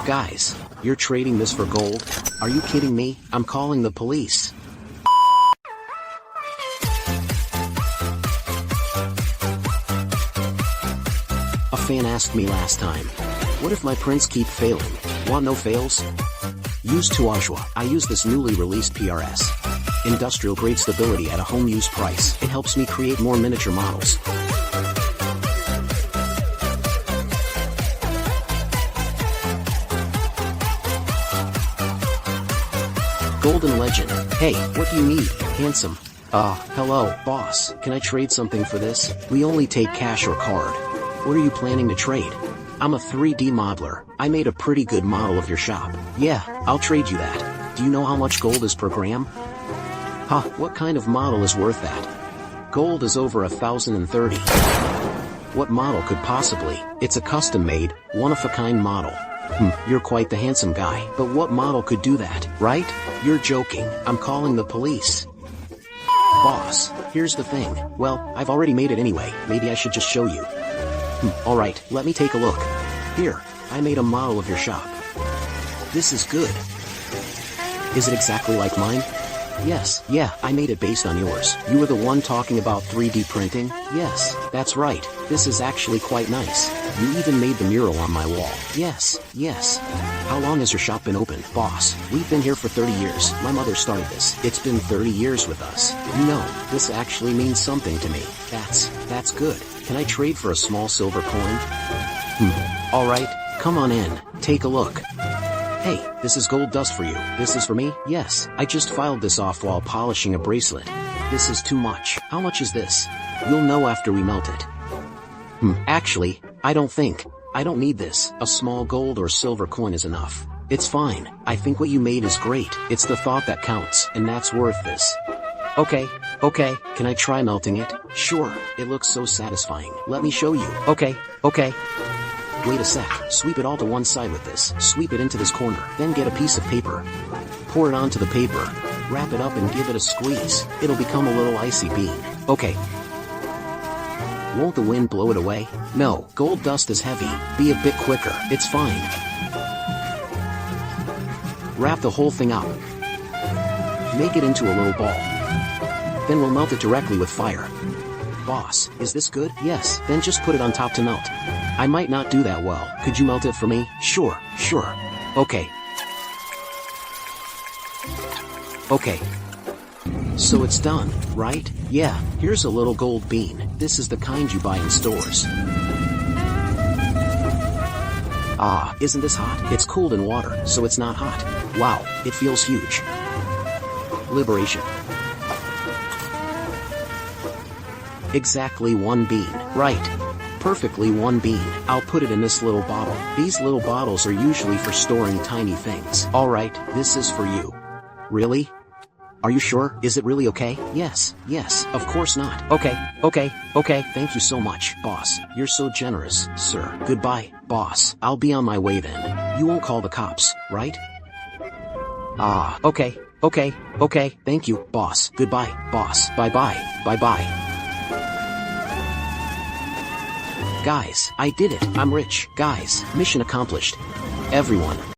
Guys, you're trading this for gold? Are you kidding me? I'm calling the police. A fan asked me last time, what if my prints keep failing? Want no fails? Use Tuajua. I use this newly released PRS. Industrial grade stability at a home use price. It helps me create more miniature models. Golden Legend. Hey, what do you need, handsome? Hello, boss. Can I trade something for this? We only take cash or card. What are you planning to trade? I'm a 3D modeler. I made a pretty good model of your shop. Yeah, I'll trade you that. Do you know how much gold is per gram? Huh, what kind of model is worth that? Gold is over 1,030. What model could possibly? It's a custom-made, one-of-a-kind model. You're quite the handsome guy, but what model could do that, right? You're joking. I'm calling the police. Boss, here's the thing. Well, I've already made it anyway. Maybe I should just show you. Alright, let me take a look. Here, I made a model of your shop. This is good. Is it exactly like mine? Yes, yeah, I made it based on yours. You were the one talking about 3D printing? Yes, that's right. This is actually quite nice. You even made the mural on my wall. Yes. How long has your shop been open, boss? We've been here for 30 years. My mother started this. It's been 30 years with us. You know, this actually means something to me. That's good. Can I trade for a small silver coin? Alright, come on in. Take a look. Hey, this is gold dust for you. This is for me? Yes, I just filed this off while polishing a bracelet. This is too much. How much is this? You'll know after we melt it. Actually, I don't need this. A small gold or silver coin is enough. It's fine. I think what you made is great. It's the thought that counts, and that's worth this. Okay, can I try melting it? Sure, it looks so satisfying. Let me show you. Okay. Wait a sec, sweep it all to one side with this. Sweep it into this corner, then get a piece of paper. Pour it onto the paper. Wrap it up and give it a squeeze. It'll become a little icy bean. Okay. Won't the wind blow it away? No, gold dust is heavy. Be a bit quicker. It's fine. Wrap the whole thing up. Make it into a little ball. Then we'll melt it directly with fire. Boss, is this good? Yes, then just put it on top to melt. I might not do that well. Could you melt it for me? Sure. Okay. So it's done, right? Yeah, here's a little gold bean. This is the kind you buy in stores. Isn't this hot? It's cooled in water, so it's not hot. Wow, it feels huge. Liberation. Exactly one bean, right? Perfectly one bean. I'll put it in this little bottle. These little bottles are usually for storing tiny things. Alright, this is for you. Really? Are you sure? Is it really okay? Yes, of course not. Okay. Thank you so much, boss. You're so generous, sir. Goodbye, boss. I'll be on my way then. You won't call the cops, right? Okay. Thank you, boss. Goodbye, boss. Bye-bye. Guys, I did it. I'm rich. Guys, mission accomplished. Everyone,